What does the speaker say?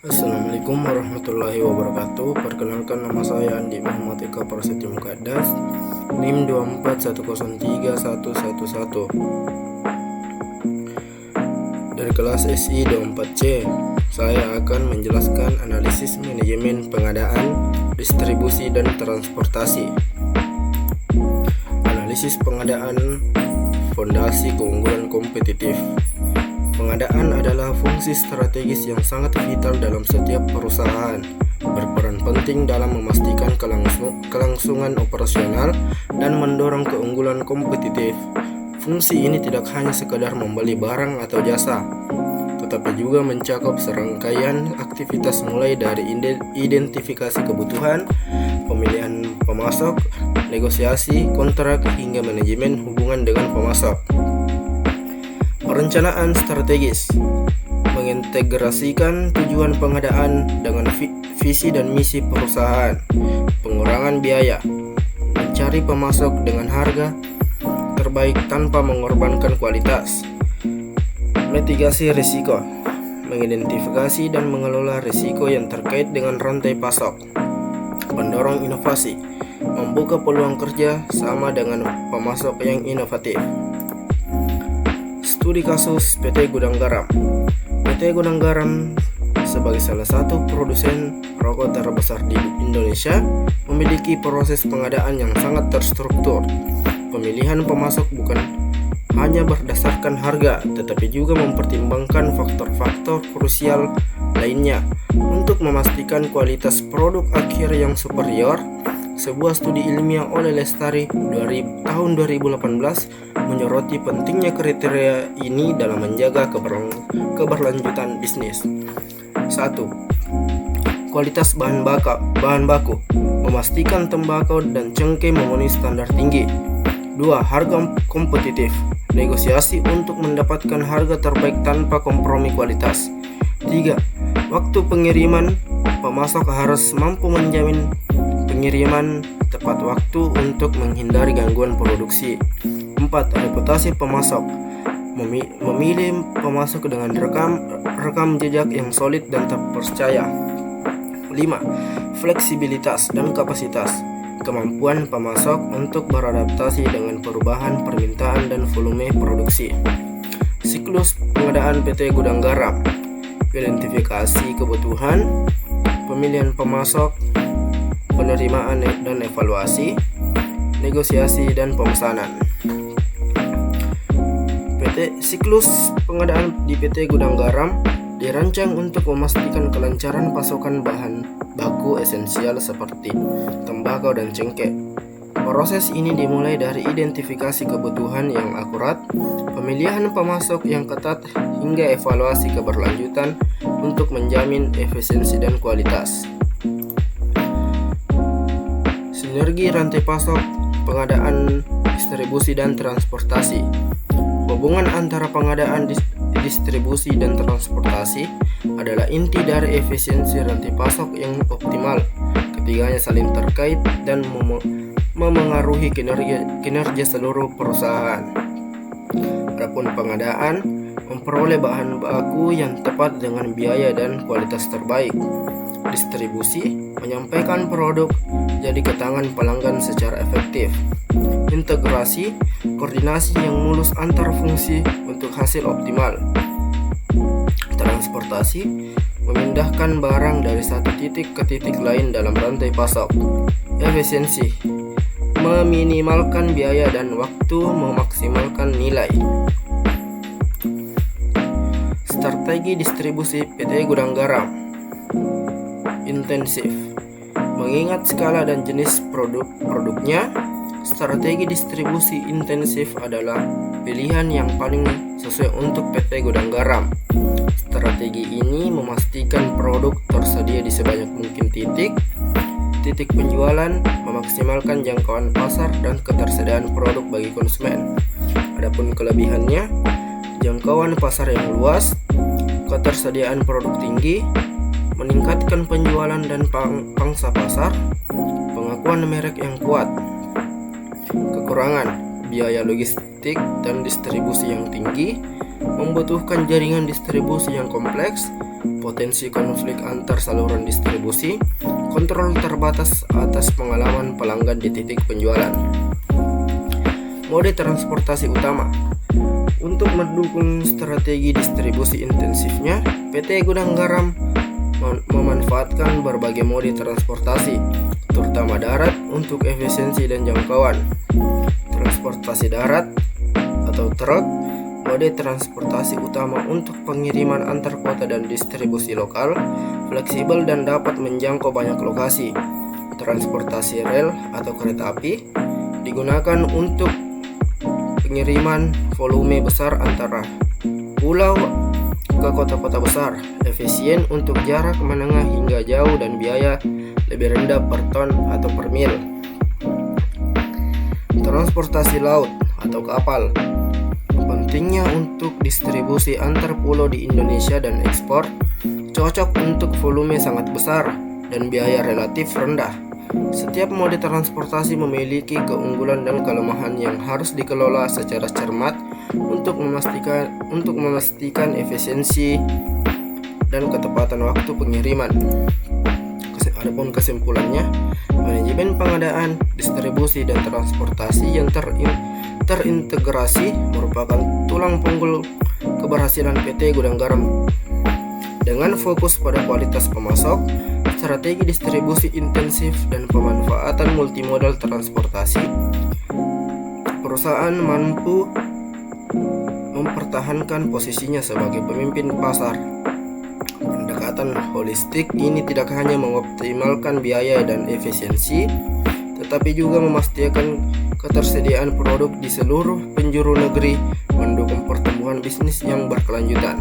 Assalamualaikum warahmatullahi wabarakatuh. Perkenalkan, nama saya Andi Muhammad Eka Prasetyo Mukaddas, NIM 241031111 dari kelas SI 24C. Saya akan menjelaskan analisis manajemen pengadaan, distribusi, dan transportasi. Analisis pengadaan, fondasi keunggulan kompetitif. Pengadaan adalah fungsi strategis yang sangat vital dalam setiap perusahaan, berperan penting dalam memastikan kelangsungan operasional dan mendorong keunggulan kompetitif. Fungsi ini tidak hanya sekadar membeli barang atau jasa, tetapi juga mencakup serangkaian aktivitas mulai dari identifikasi kebutuhan, pemilihan pemasok, negosiasi kontrak, hingga manajemen hubungan dengan pemasok. Perencanaan strategis mengintegrasikan tujuan pengadaan dengan visi dan misi perusahaan. Pengurangan biaya, mencari pemasok dengan harga terbaik tanpa mengorbankan kualitas. Mitigasi risiko, mengidentifikasi dan mengelola risiko yang terkait dengan rantai pasok. Pendorong inovasi, membuka peluang kerja sama dengan pemasok yang inovatif. Studi kasus PT Gudang Garam. PT Gudang Garam sebagai salah satu produsen rokok terbesar di Indonesia memiliki proses pengadaan yang sangat terstruktur. Pemilihan pemasok bukan hanya berdasarkan harga, tetapi juga mempertimbangkan faktor-faktor krusial lainnya untuk memastikan kualitas produk akhir yang superior. Sebuah studi ilmiah oleh Lestari tahun 2018 menyoroti pentingnya kriteria ini dalam menjaga keberlanjutan bisnis. 1. Kualitas bahan baku, memastikan tembakau dan cengkeh memenuhi standar tinggi. 2. Harga kompetitif, negosiasi untuk mendapatkan harga terbaik tanpa kompromi kualitas. 3. Waktu pengiriman, pemasok harus mampu menjamin pengiriman tepat waktu untuk menghindari gangguan produksi. 4. Reputasi pemasok, memilih pemasok dengan rekam jejak yang solid dan terpercaya. 5. Fleksibilitas dan kapasitas, kemampuan pemasok untuk beradaptasi dengan perubahan permintaan dan volume produksi. Siklus pengadaan PT Gudang Garam: identifikasi kebutuhan, pemilihan pemasok, penerimaan dan evaluasi, negosiasi dan pemesanan. Siklus pengadaan di PT Gudang Garam dirancang untuk memastikan kelancaran pasokan bahan baku esensial seperti tembakau dan cengkeh. Proses ini dimulai dari identifikasi kebutuhan yang akurat, pemilihan pemasok yang ketat, hingga evaluasi keberlanjutan untuk menjamin efisiensi dan kualitas. Sinergi rantai pasok, pengadaan, distribusi, dan transportasi. Hubungan antara pengadaan, distribusi, dan transportasi adalah inti dari efisiensi rantai pasok yang optimal. Ketiganya saling terkait dan memengaruhi kinerja seluruh perusahaan. Adapun pengadaan, memperoleh bahan baku yang tepat dengan biaya dan kualitas terbaik. Distribusi, menyampaikan produk jadi ke tangan pelanggan secara efektif. Integrasi, koordinasi yang mulus antar fungsi untuk hasil optimal. Transportasi, memindahkan barang dari satu titik ke titik lain dalam rantai pasok. Efisiensi, meminimalkan biaya dan waktu, memaksimalkan nilai. Strategi distribusi PT Gudang Garam: intensif, mengingat skala dan jenis produknya. Strategi distribusi intensif adalah pilihan yang paling sesuai untuk PT Gudang Garam. Strategi ini memastikan produk tersedia di sebanyak mungkin titik penjualan, memaksimalkan jangkauan pasar dan ketersediaan produk bagi konsumen. Adapun kelebihannya, jangkauan pasar yang luas, ketersediaan produk tinggi, meningkatkan penjualan dan pangsa pasar, pengakuan merek yang kuat. Kekurangan, biaya logistik dan distribusi yang tinggi, membutuhkan jaringan distribusi yang kompleks, potensi konflik antar saluran distribusi, kontrol terbatas atas pengalaman pelanggan di titik penjualan. Mode transportasi utama. Untuk mendukung strategi distribusi intensifnya, PT Gudang Garam memanfaatkan berbagai mode transportasi, terutama darat untuk efisiensi dan jangkauan. Transportasi darat atau truk, mode transportasi utama untuk pengiriman antar kota dan distribusi lokal, fleksibel dan dapat menjangkau banyak lokasi. Transportasi rel atau kereta api digunakan untuk pengiriman volume besar antara pulau ke kota-kota besar, efisien untuk jarak menengah hingga jauh dan biaya lebih rendah per ton atau per mil. Transportasi laut atau kapal pentingnya untuk distribusi antar pulau di Indonesia dan ekspor, cocok untuk volume sangat besar dan biaya relatif rendah. Setiap mode transportasi memiliki keunggulan dan kelemahan yang harus dikelola secara cermat untuk memastikan efisiensi dan ketepatan waktu pengiriman. Adapun kesimpulannya, manajemen pengadaan, distribusi dan transportasi yang terintegrasi merupakan tulang punggung keberhasilan PT Gudang Garam. Dengan fokus pada kualitas pemasok, strategi distribusi intensif dan pemanfaatan multimodal transportasi, perusahaan mampu mempertahankan posisinya sebagai pemimpin pasar. Pendekatan holistik ini tidak hanya mengoptimalkan biaya dan efisiensi, tetapi juga memastikan ketersediaan produk di seluruh penjuru negeri, mendukung pertumbuhan bisnis yang berkelanjutan.